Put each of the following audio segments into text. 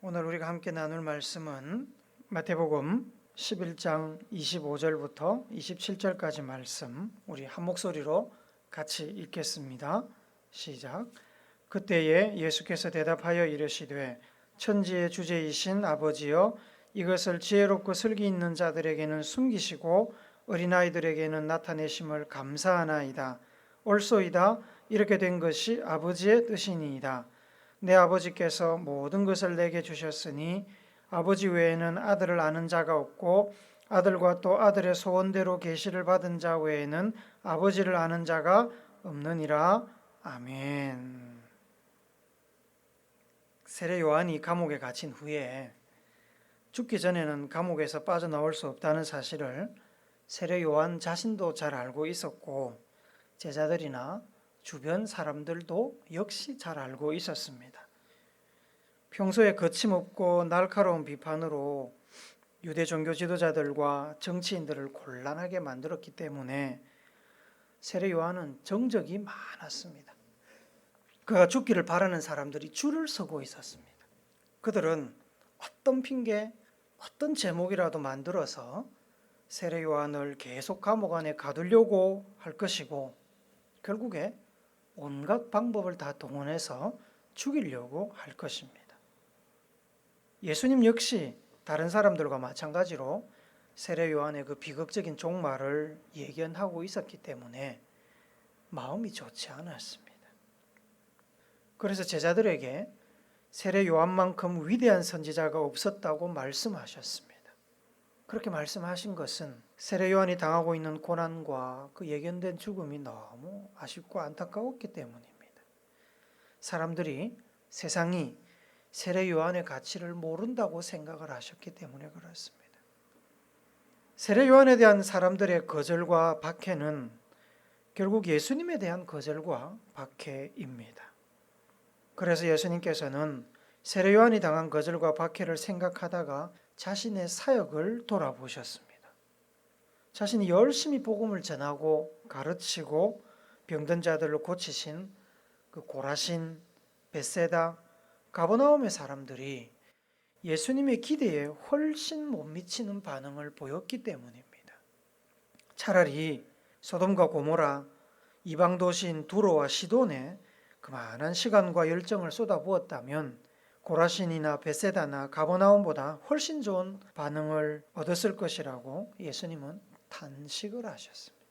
오늘 우리가 함께 나눌 말씀은 마태복음 11장 25절부터 27절까지 말씀, 우리 한 목소리로 같이 읽겠습니다. 시작. 그때에 예수께서 대답하여 이르시되 천지의 주제이신 아버지여, 이것을 지혜롭고 슬기 있는 자들에게는 숨기시고 어린아이들에게는 나타내심을 감사하나이다. 옳소이다. 이렇게 된 것이 아버지의 뜻이니이다. 내 아버지께서 모든 것을 내게 주셨으니 아버지 외에는 아들을 아는 자가 없고 아들과 또 아들의 소원대로 계시를 받은 자 외에는 아버지를 아는 자가 없느니라. 아멘. 세례 요한이 감옥에 갇힌 후에 죽기 전에는 감옥에서 빠져나올 수 없다는 사실을 세례 요한 자신도 잘 알고 있었고 제자들이나 주변 사람들도 역시 잘 알고 있었습니다. 평소에 거침없고 날카로운 비판으로 유대 종교 지도자들과 정치인들을 곤란하게 만들었기 때문에 세례 요한은 정적이 많았습니다. 그가 죽기를 바라는 사람들이 줄을 서고 있었습니다. 그들은 어떤 핑계, 어떤 제목이라도 만들어서 세례 요한을 계속 감옥 안에 가두려고 할 것이고 결국에 온갖 방법을 다 동원해서 죽이려고 할 것입니다. 예수님 역시 다른 사람들과 마찬가지로 세례 요한의 그 비극적인 종말을 예견하고 있었기 때문에 마음이 좋지 않았습니다. 그래서 제자들에게 세례 요한만큼 위대한 선지자가 없었다고 말씀하셨습니다. 그렇게 말씀하신 것은 세례 요한이 당하고 있는 고난과 그 예견된 죽음이 너무 아쉽고 안타까웠기 때문입니다. 사람들이 세상이 세례 요한의 가치를 모른다고 생각을 하셨기 때문에 그렇습니다. 세례 요한에 대한 사람들의 거절과 박해는 결국 예수님에 대한 거절과 박해입니다. 그래서 예수님께서는 세례 요한이 당한 거절과 박해를 생각하다가 자신의 사역을 돌아보셨습니다. 자신이 열심히 복음을 전하고 가르치고 병든 자들을 고치신 그 고라신, 벳세다, 가버나움의 사람들이 예수님의 기대에 훨씬 못 미치는 반응을 보였기 때문입니다. 차라리 소돔과 고모라, 이방 도시인 두로와 시돈에 그만한 시간과 열정을 쏟아부었다면 고라신이나 벳세다나 가버나움보다 훨씬 좋은 반응을 얻었을 것이라고 예수님은 탄식을 하셨습니다.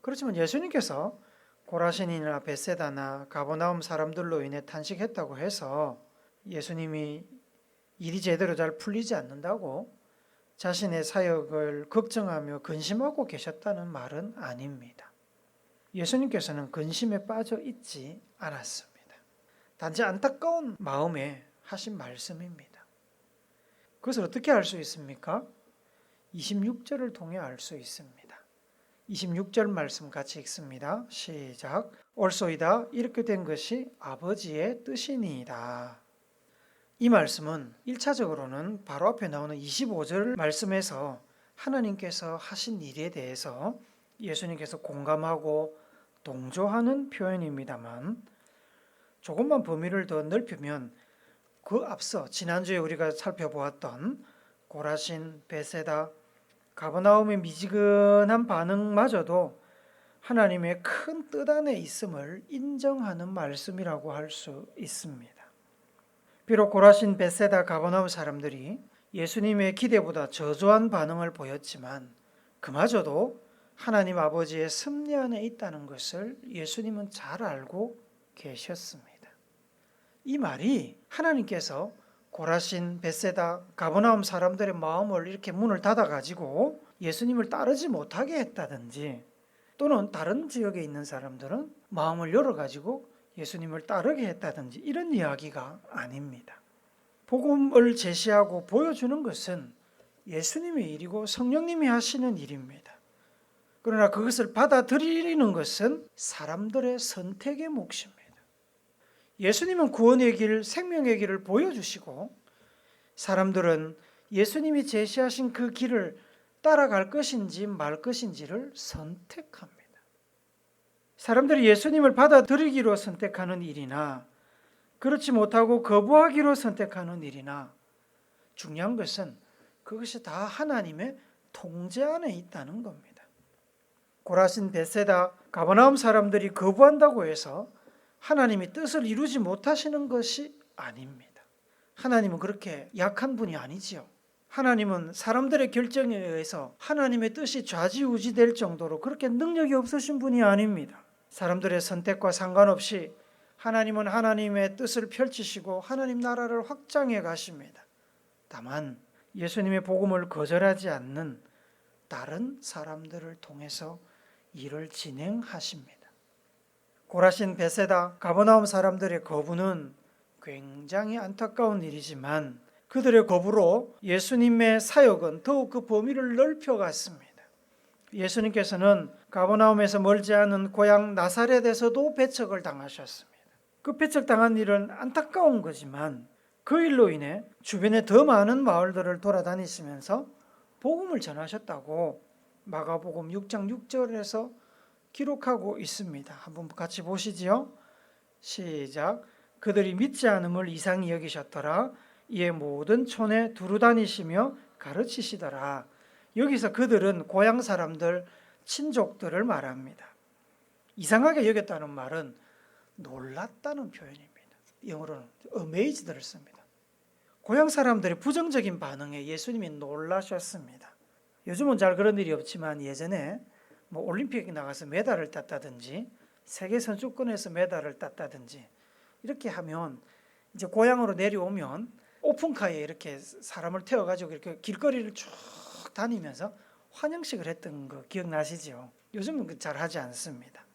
그렇지만 예수님께서 고라신이나 벳세다나 가버나움 사람들로 인해 탄식했다고 해서 예수님이 일이 제대로 잘 풀리지 않는다고 자신의 사역을 걱정하며 근심하고 계셨다는 말은 아닙니다. 예수님께서는 근심에 빠져 있지 않았습니다. 단지 안타까운 마음에 하신 말씀입니다. 그것을 어떻게 알 수 있습니까? 26절을 통해 알 수 있습니다. 26절 말씀 같이 읽습니다. 시작. 옳소이다. 이렇게 된 것이 아버지의 뜻이니이다. 이 말씀은 1차적으로는 바로 앞에 나오는 25절 말씀에서 하나님께서 하신 일에 대해서 예수님께서 공감하고 동조하는 표현입니다만 조금만 범위를 더 넓히면 그 앞서 지난주에 우리가 살펴보았던 고라신, 벳세다, 가버나움의 미지근한 반응마저도 하나님의 큰 뜻 안에 있음을 인정하는 말씀이라고 할 수 있습니다. 비록 고라신, 벳세다, 가버나움 사람들이 예수님의 기대보다 저조한 반응을 보였지만 그마저도 하나님 아버지의 섭리 안에 있다는 것을 예수님은 잘 알고 계셨습니다. 이 말이 하나님께서 고라신, 벳세다, 가버나움 사람들의 마음을 이렇게 문을 닫아가지고 예수님을 따르지 못하게 했다든지 또는 다른 지역에 있는 사람들은 마음을 열어가지고 예수님을 따르게 했다든지 이런 이야기가 아닙니다. 복음을 제시하고 보여주는 것은 예수님의 일이고 성령님이 하시는 일입니다. 그러나 그것을 받아들이는 것은 사람들의 선택의 몫입니다. 예수님은 구원의 길, 생명의 길을 보여주시고 사람들은 예수님이 제시하신 그 길을 따라갈 것인지 말 것인지를 선택합니다. 사람들이 예수님을 받아들이기로 선택하는 일이나 그렇지 못하고 거부하기로 선택하는 일이나 중요한 것은 그것이 다 하나님의 통제 안에 있다는 겁니다. 고라신, 벳세다, 가버나움 사람들이 거부한다고 해서 하나님이 뜻을 이루지 못하시는 것이 아닙니다. 하나님은 그렇게 약한 분이 아니지요. 하나님은 사람들의 결정에 의해서 하나님의 뜻이 좌지우지될 정도로 그렇게 능력이 없으신 분이 아닙니다. 사람들의 선택과 상관없이 하나님은 하나님의 뜻을 펼치시고 하나님 나라를 확장해 가십니다. 다만 예수님의 복음을 거절하지 않는 다른 사람들을 통해서 일을 진행하십니다. 고라신, 벳세다, 가버나움 사람들의 거부는 굉장히 안타까운 일이지만 그들의 거부로 예수님의 사역은 더욱 그 범위를 넓혀갔습니다. 예수님께서는 가버나움에서 멀지 않은 고향 나사렛에서도 배척을 당하셨습니다. 그 배척당한 일은 안타까운 거지만 그 일로 인해 주변에 더 많은 마을들을 돌아다니시면서 복음을 전하셨다고 마가복음 6장 6절에서 기록하고 있습니다. 한번 같이 보시지요. 시작. 그들이 믿지 않음을 이상히 여기셨더라. 이에 모든 촌에 두루 다니시며 가르치시더라. 여기서 그들은 고향 사람들, 친족들을 말합니다. 이상하게 여겼다는 말은 놀랐다는 표현입니다. 영어로는 amazed를 씁니다. 고향 사람들의 부정적인 반응에 예수님이 놀라셨습니다. 요즘은 잘 그런 일이 없지만 예전에 올림픽에 나가서 메달을 땄다든지 세계 선수권에서 메달을 땄다든지 이렇게 하면 이제 고향으로 내려오면 오픈카에 이렇게 사람을 태워가지고 이렇게 길거리를 쭉 다니면서 환영식을 했던 거 기억나시죠? 요즘은 잘 하지 않습니다.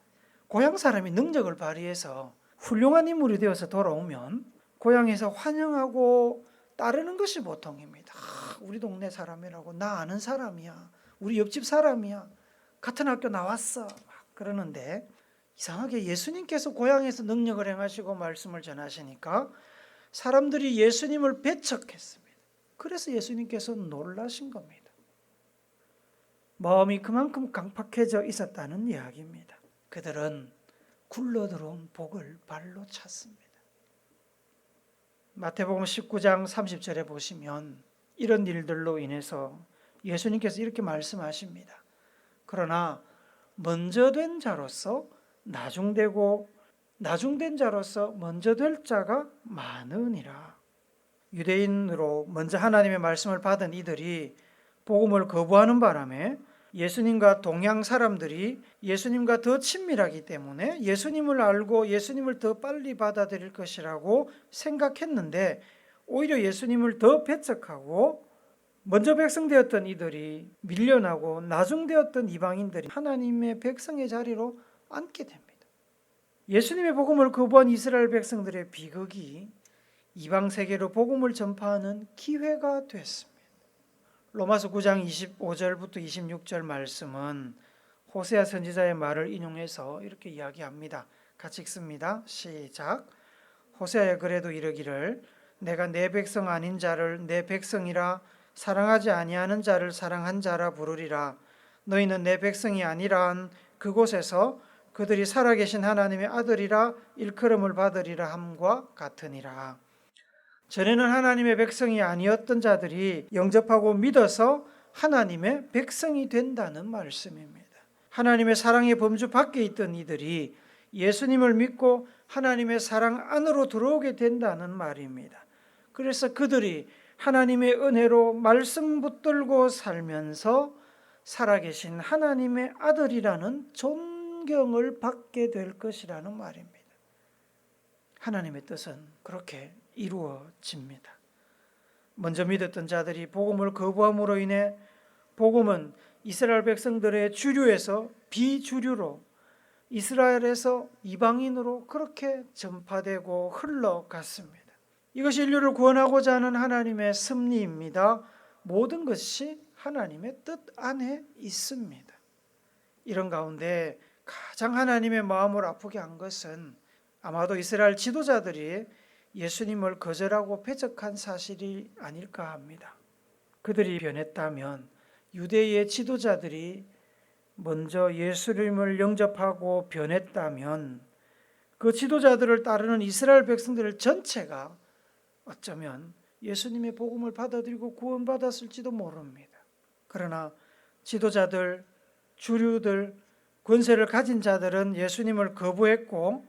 고향 사람이 능력을 발휘해서 훌륭한 인물이 되어서 돌아오면 고향에서 환영하고 따르는 것이 보통입니다. 우리 동네 사람이라고, 나 아는 사람이야, 우리 옆집 사람이야, 같은 학교 나왔어, 그러는데 이상하게 예수님께서 고향에서 능력을 행하시고 말씀을 전하시니까 사람들이 예수님을 배척했습니다. 그래서 예수님께서 놀라신 겁니다. 마음이 그만큼 강팍해져 있었다는 이야기입니다. 그들은 굴러들어온 복을 발로 찼습니다. 마태복음 19장 30절에 보시면 이런 일들로 인해서 예수님께서 이렇게 말씀하십니다. 그러나 먼저 된 자로서 나중되고 나중된 자로서 먼저 될 자가 많으니라. 유대인으로 먼저 하나님의 말씀을 받은 이들이 복음을 거부하는 바람에 예수님과 동양 사람들이 예수님과 더 친밀하기 때문에 예수님을 알고 예수님을 더 빨리 받아들일 것이라고 생각했는데 오히려 예수님을 더 배척하고 먼저 백성되었던 이들이 밀려나고 나중되었던 이방인들이 하나님의 백성의 자리로 앉게 됩니다. 예수님의 복음을 거부한 이스라엘 백성들의 비극이 이방 세계로 복음을 전파하는 기회가 됐습니다. 로마서 9장 25절부터 26절 말씀은 호세아 선지자의 말을 인용해서 이렇게 이야기합니다. 같이 읽습니다. 시작. 호세아야 그래도 이르기를 내가 내 백성 아닌 자를 내 백성이라 사랑하지 아니하는 자를 사랑한 자라 부르리라. 너희는 내 백성이 아니란 그곳에서 그들이 살아계신 하나님의 아들이라 일컬음을 받으리라 함과 같으니라. 전에는 하나님의 백성이 아니었던 자들이 영접하고 믿어서 하나님의 백성이 된다는 말씀입니다. 하나님의 사랑의 범주 밖에 있던 이들이 예수님을 믿고 하나님의 사랑 안으로 들어오게 된다는 말입니다. 그래서 그들이 하나님의 은혜로 말씀 붙들고 살면서 살아계신 하나님의 아들이라는 존경을 받게 될 것이라는 말입니다. 하나님의 뜻은 그렇게 이루어집니다. 먼저 믿었던 자들이 복음을 거부함으로 인해 복음은 이스라엘 백성들의 주류에서 비주류로 이스라엘에서 이방인으로 그렇게 전파되고 흘러갔습니다. 이것이 인류를 구원하고자 하는 하나님의 섭리입니다. 모든 것이 하나님의 뜻 안에 있습니다. 이런 가운데 가장 하나님의 마음을 아프게 한 것은 아마도 이스라엘 지도자들이 예수님을 거절하고 배척한 사실이 아닐까 합니다. 그들이 변했다면 유대의 지도자들이 먼저 예수님을 영접하고 변했다면 그 지도자들을 따르는 이스라엘 백성들 전체가 어쩌면 예수님의 복음을 받아들이고 구원받았을지도 모릅니다. 그러나 지도자들, 주류들, 권세를 가진 자들은 예수님을 거부했고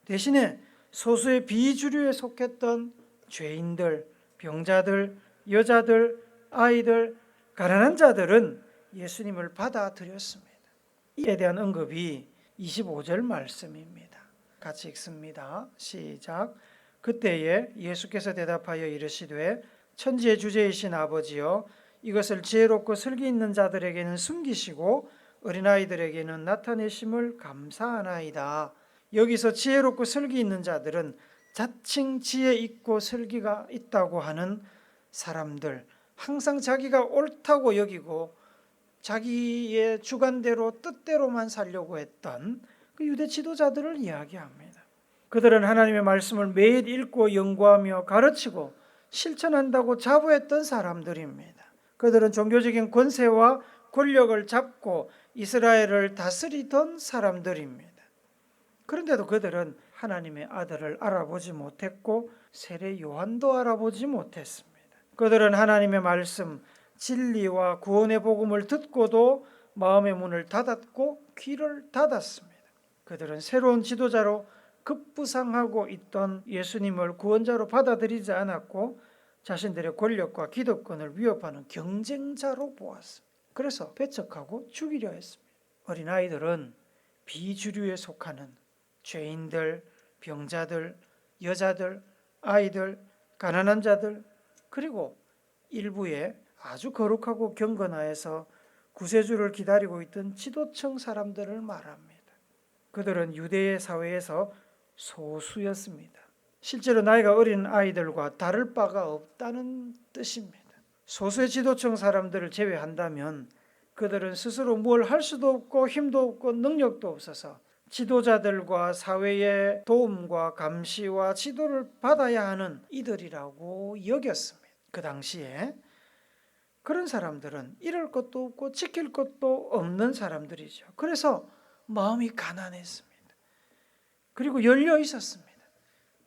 대신에 소수의 비주류에 속했던 죄인들, 병자들, 여자들, 아이들, 가난한 자들은 예수님을 받아들였습니다. 이에 대한 언급이 25절 말씀입니다. 같이 읽습니다. 시작. 그때에 예수께서 대답하여 이르시되 천지의 주제이신 아버지여 이것을 지혜롭고 슬기 있는 자들에게는 숨기시고 어린아이들에게는 나타내심을 감사하나이다. 여기서 지혜롭고 슬기 있는 자들은 자칭 지혜 있고 슬기가 있다고 하는 사람들, 항상 자기가 옳다고 여기고 자기의 주관대로 뜻대로만 살려고 했던 그 유대 지도자들을 이야기합니다. 그들은 하나님의 말씀을 매일 읽고 연구하며 가르치고 실천한다고 자부했던 사람들입니다. 그들은 종교적인 권세와 권력을 잡고 이스라엘을 다스리던 사람들입니다. 그런데도 그들은 하나님의 아들을 알아보지 못했고 세례 요한도 알아보지 못했습니다. 그들은 하나님의 말씀, 진리와 구원의 복음을 듣고도 마음의 문을 닫았고 귀를 닫았습니다. 그들은 새로운 지도자로 급부상하고 있던 예수님을 구원자로 받아들이지 않았고 자신들의 권력과 기득권을 위협하는 경쟁자로 보았습니다. 그래서 배척하고 죽이려 했습니다. 어린아이들은 비주류에 속하는 죄인들, 병자들, 여자들, 아이들, 가난한 자들, 그리고 일부의 아주 거룩하고 경건하여서 구세주를 기다리고 있던 지도층 사람들을 말합니다. 그들은 유대의 사회에서 소수였습니다. 실제로 나이가 어린 아이들과 다를 바가 없다는 뜻입니다. 소수의 지도층 사람들을 제외한다면 그들은 스스로 뭘 할 수도 없고 힘도 없고 능력도 없어서 지도자들과 사회의 도움과 감시와 지도를 받아야 하는 이들이라고 여겼습니다. 그 당시에 그런 사람들은 잃을 것도 없고 지킬 것도 없는 사람들이죠. 그래서 마음이 가난했습니다. 그리고 열려 있었습니다.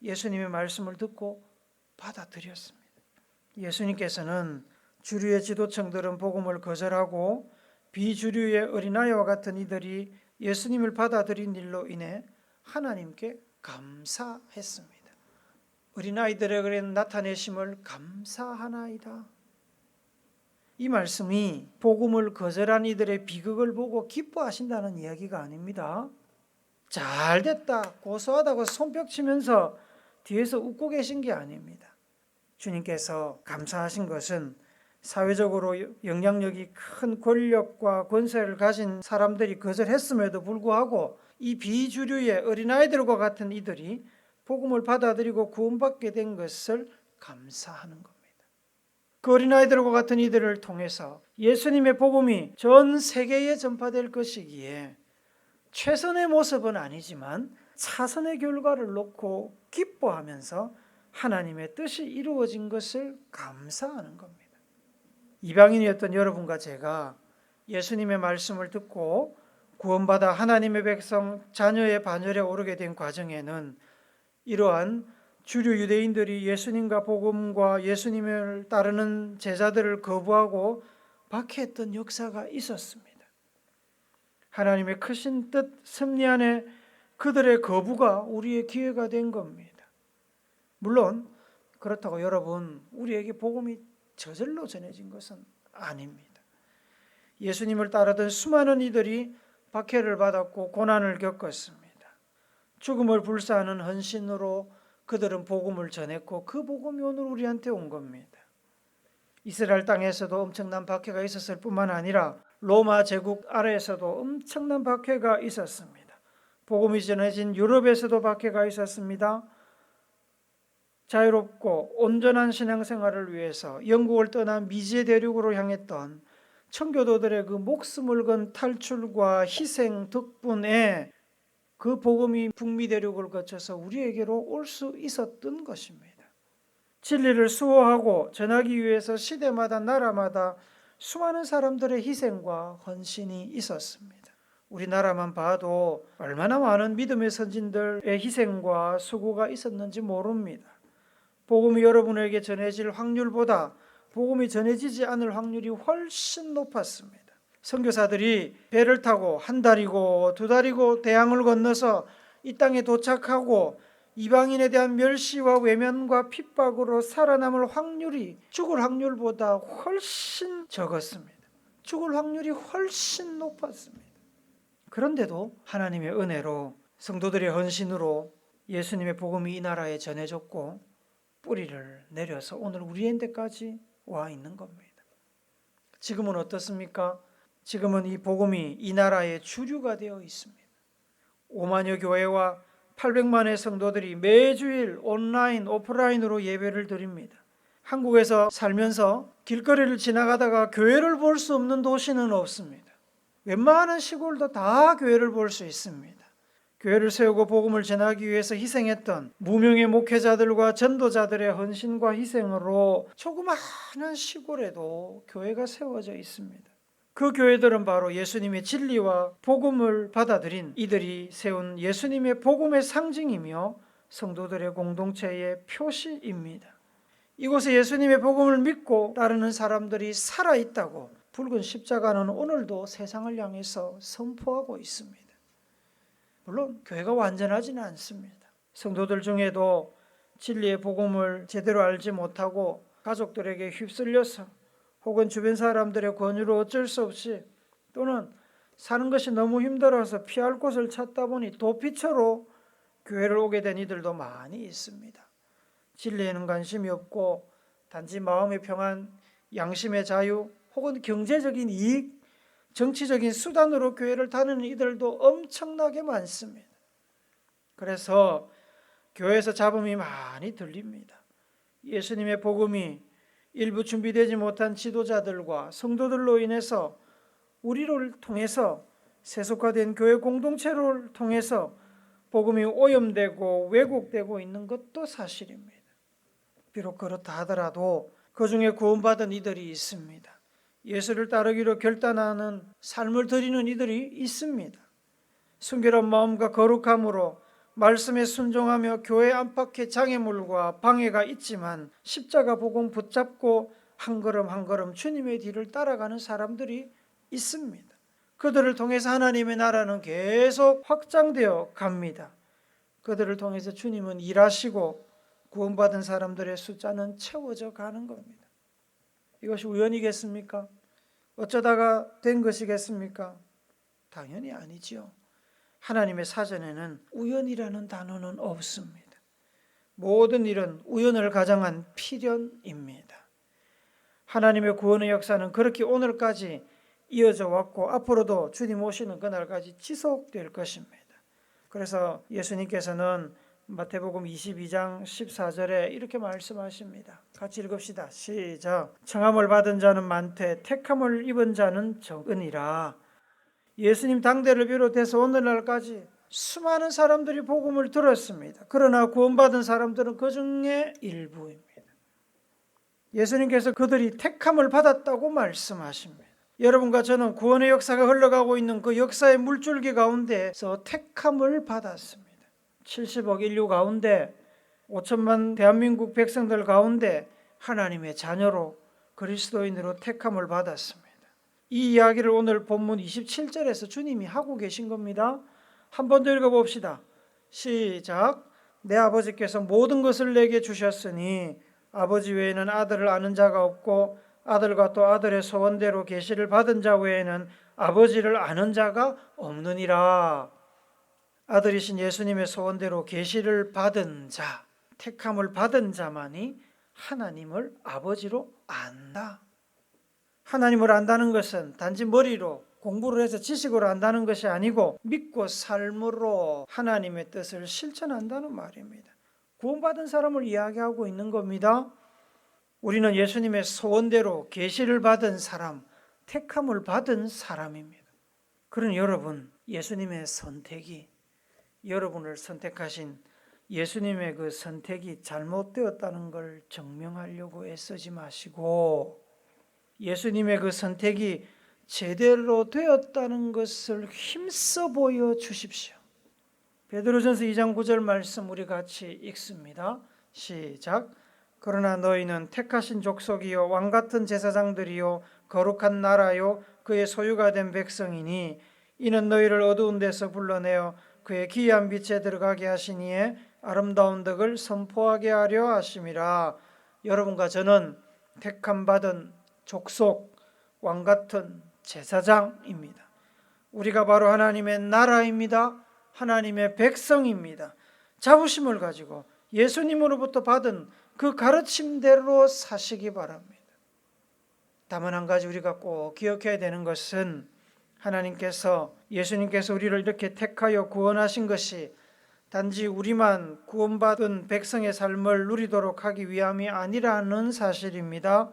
예수님의 말씀을 듣고 받아들였습니다. 예수님께서는 주류의 지도층들은 복음을 거절하고 비주류의 어린아이와 같은 이들이 예수님을 받아들인 일로 인해 하나님께 감사했습니다. 어린아이들에게 나타내심을 감사하나이다. 이 말씀이 복음을 거절한 이들의 비극을 보고 기뻐하신다는 이야기가 아닙니다. 잘됐다, 고소하다고 손뼉치면서 뒤에서 웃고 계신 게 아닙니다. 주님께서 감사하신 것은 사회적으로 영향력이 큰 권력과 권세를 가진 사람들이 거절했음에도 불구하고 이 비주류의 어린아이들과 같은 이들이 복음을 받아들이고 구원받게 된 것을 감사하는 겁니다. 그 어린아이들과 같은 이들을 통해서 예수님의 복음이 전 세계에 전파될 것이기에 최선의 모습은 아니지만 차선의 결과를 놓고 기뻐하면서 하나님의 뜻이 이루어진 것을 감사하는 겁니다. 이방인이었던 여러분과 제가 예수님의 말씀을 듣고 구원받아 하나님의 백성 자녀의 반열에 오르게 된 과정에는 이러한 주류 유대인들이 예수님과 복음과 예수님을 따르는 제자들을 거부하고 박해했던 역사가 있었습니다. 하나님의 크신 뜻 섭리 안에 그들의 거부가 우리의 기회가 된 겁니다. 물론 그렇다고 여러분 우리에게 복음이 저절로 전해진 것은 아닙니다. 예수님을 따르던 수많은 이들이 박해를 받았고 고난을 겪었습니다. 죽음을 불사하는 헌신으로 그들은 복음을 전했고 그 복음이 오늘 우리한테 온 겁니다. 이스라엘 땅에서도 엄청난 박해가 있었을 뿐만 아니라 로마 제국 아래에서도 엄청난 박해가 있었습니다. 복음이 전해진 유럽에서도 박해가 있었습니다. 자유롭고 온전한 신앙생활을 위해서 영국을 떠나 미지의 대륙으로 향했던 청교도들의 그 목숨을 건 탈출과 희생 덕분에 그 복음이 북미 대륙을 거쳐서 우리에게로 올 수 있었던 것입니다. 진리를 수호하고 전하기 위해서 시대마다 나라마다 수많은 사람들의 희생과 헌신이 있었습니다. 우리나라만 봐도 얼마나 많은 믿음의 선진들의 희생과 수고가 있었는지 모릅니다. 복음이 여러분에게 전해질 확률보다 복음이 전해지지 않을 확률이 훨씬 높았습니다. 선교사들이 배를 타고 한 달이고 두 달이고 대양을 건너서 이 땅에 도착하고 이방인에 대한 멸시와 외면과 핍박으로 살아남을 확률이 죽을 확률보다 훨씬 적었습니다. 죽을 확률이 훨씬 높았습니다. 그런데도 하나님의 은혜로 성도들의 헌신으로 예수님의 복음이 이 나라에 전해졌고 뿌리를 내려서 오늘 우리한테까지 와 있는 겁니다. 지금은 어떻습니까? 지금은 이 복음이 이 나라의 주류가 되어 있습니다. 5만여 교회와 800만의 성도들이 매주일 온라인, 오프라인으로 예배를 드립니다. 한국에서 살면서 길거리를 지나가다가 교회를 볼 수 없는 도시는 없습니다. 웬만한 시골도 다 교회를 볼 수 있습니다. 교회를 세우고 복음을 전하기 위해서 희생했던 무명의 목회자들과 전도자들의 헌신과 희생으로 조그마한 시골에도 교회가 세워져 있습니다. 그 교회들은 바로 예수님의 진리와 복음을 받아들인 이들이 세운 예수님의 복음의 상징이며 성도들의 공동체의 표시입니다. 이곳에 예수님의 복음을 믿고 따르는 사람들이 살아있다고 붉은 십자가는 오늘도 세상을 향해서 선포하고 있습니다. 물론 교회가 완전하지는 않습니다. 성도들 중에도 진리의 복음을 제대로 알지 못하고 가족들에게 휩쓸려서 혹은 주변 사람들의 권유로 어쩔 수 없이 또는 사는 것이 너무 힘들어서 피할 곳을 찾다 보니 도피처로 교회를 오게 된 이들도 많이 있습니다. 진리에는 관심이 없고 단지 마음의 평안, 양심의 자유 혹은 경제적인 이익, 정치적인 수단으로 교회를 다니는 이들도 엄청나게 많습니다. 그래서 교회에서 잡음이 많이 들립니다. 예수님의 복음이 일부 준비되지 못한 지도자들과 성도들로 인해서 우리를 통해서 세속화된 교회 공동체를 통해서 복음이 오염되고 왜곡되고 있는 것도 사실입니다. 비록 그렇다 하더라도 그 중에 구원받은 이들이 있습니다. 예수를 따르기로 결단하는 삶을 드리는 이들이 있습니다. 순결한 마음과 거룩함으로 말씀에 순종하며 교회 안팎의 장애물과 방해가 있지만 십자가 복음 붙잡고 한 걸음 한 걸음 주님의 뒤를 따라가는 사람들이 있습니다. 그들을 통해서 하나님의 나라는 계속 확장되어 갑니다. 그들을 통해서 주님은 일하시고 구원받은 사람들의 숫자는 채워져 가는 겁니다. 이것이 우연이겠습니까? 어쩌다가 된 것이겠습니까? 당연히 아니지요. 하나님의 사전에는 우연이라는 단어는 없습니다. 모든 일은 우연을 가장한 필연입니다. 하나님의 구원의 역사는 그렇게 오늘까지 이어져 왔고 앞으로도 주님 오시는 그날까지 지속될 것입니다. 그래서 예수님께서는 마태복음 22장 14절에 이렇게 말씀하십니다. 같이 읽읍시다. 시작. 청함을 받은 자는 많되 택함을 입은 자는 적으니라. 예수님 당대를 비롯해서 오늘날까지 수많은 사람들이 복음을 들었습니다. 그러나 구원받은 사람들은 그 중에 일부입니다. 예수님께서 그들이 택함을 받았다고 말씀하십니다. 여러분과 저는 구원의 역사가 흘러가고 있는 그 역사의 물줄기 가운데서 택함을 받았습니다. 70억 인류 가운데 5천만 대한민국 백성들 가운데 하나님의 자녀로 그리스도인으로 택함을 받았습니다. 이 이야기를 오늘 본문 27절에서 주님이 하고 계신 겁니다. 한 번 더 읽어봅시다. 시작. 내 아버지께서 모든 것을 내게 주셨으니 아버지 외에는 아들을 아는 자가 없고 아들과 또 아들의 소원대로 계시를 받은 자 외에는 아버지를 아는 자가 없느니라. 아들이신 예수님의 소원대로 계시를 받은 자, 택함을 받은 자만이 하나님을 아버지로 안다. 하나님을 안다는 것은 단지 머리로 공부를 해서 지식으로 안다는 것이 아니고 믿고 삶으로 하나님의 뜻을 실천한다는 말입니다. 구원받은 사람을 이야기하고 있는 겁니다. 우리는 예수님의 소원대로 계시를 받은 사람, 택함을 받은 사람입니다. 그러니 여러분, 예수님의 선택이 여러분을 선택하신 예수님의 그 선택이 잘못되었다는 걸 증명하려고 애쓰지 마시고 예수님의 그 선택이 제대로 되었다는 것을 힘써 보여 주십시오. 베드로전서 2장 9절 말씀 우리 같이 읽습니다. 시작. 그러나 너희는 택하신 족속이요 왕같은 제사장들이요 거룩한 나라요 그의 소유가 된 백성이니 이는 너희를 어두운 데서 불러내어 그의 기이한 빛에 들어가게 하시니에 아름다운 덕을 선포하게 하려 하심이라. 여러분과 저는 택함 받은 족속, 왕같은 제사장입니다. 우리가 바로 하나님의 나라입니다. 하나님의 백성입니다. 자부심을 가지고 예수님으로부터 받은 그 가르침대로 사시기 바랍니다. 다만 한 가지 우리가 꼭 기억해야 되는 것은 예수님께서 우리를 이렇게 택하여 구원하신 것이 단지 우리만 구원받은 백성의 삶을 누리도록 하기 위함이 아니라는 사실입니다.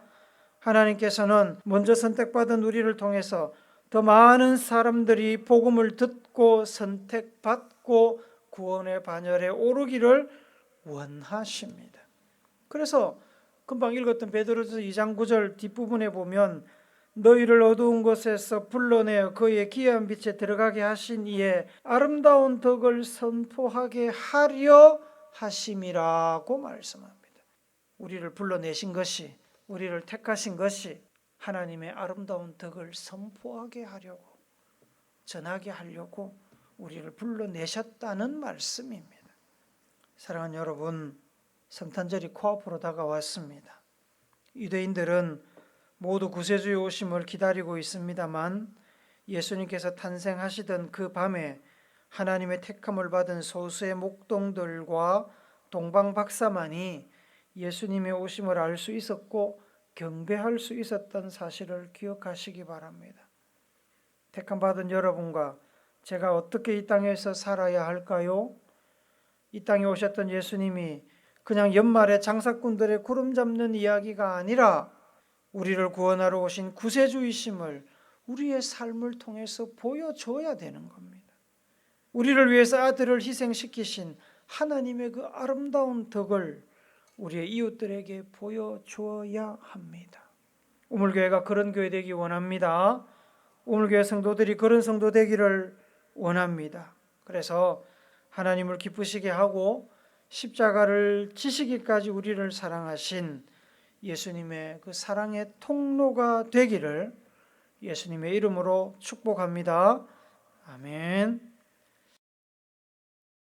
하나님께서는 먼저 선택받은 우리를 통해서 더 많은 사람들이 복음을 듣고 선택받고 구원의 반열에 오르기를 원하십니다. 그래서 금방 읽었던 베드로전서 2장 9절 뒷부분에 보면 너희를 어두운 곳에서 불러내어 그의 기이한 빛에 들어가게 하신 이에 아름다운 덕을 선포하게 하려 하심이라고 말씀합니다. 우리를 불러내신 것이, 우리를 택하신 것이 하나님의 아름다운 덕을 선포하게 하려고, 전하게 하려고 우리를 불러내셨다는 말씀입니다. 사랑하는 여러분, 성탄절이 코앞으로 다가왔습니다. 유대인들은 모두 구세주의 오심을 기다리고 있습니다만 예수님께서 탄생하시던 그 밤에 하나님의 택함을 받은 소수의 목동들과 동방 박사만이 예수님의 오심을 알 수 있었고 경배할 수 있었던 사실을 기억하시기 바랍니다. 택함 받은 여러분과 제가 어떻게 이 땅에서 살아야 할까요? 이 땅에 오셨던 예수님이 그냥 연말에 장사꾼들의 구름 잡는 이야기가 아니라 우리를 구원하러 오신 구세주이심을 우리의 삶을 통해서 보여줘야 되는 겁니다. 우리를 위해서 아들을 희생시키신 하나님의 그 아름다운 덕을 우리의 이웃들에게 보여줘야 합니다. 우물교회가 그런 교회 되기 원합니다. 우물교회 성도들이 그런 성도 되기를 원합니다. 그래서 하나님을 기쁘시게 하고 십자가를 지시기까지 우리를 사랑하신 예수님의 그 사랑의 통로가 되기를 예수님의 이름으로 축복합니다. 아멘.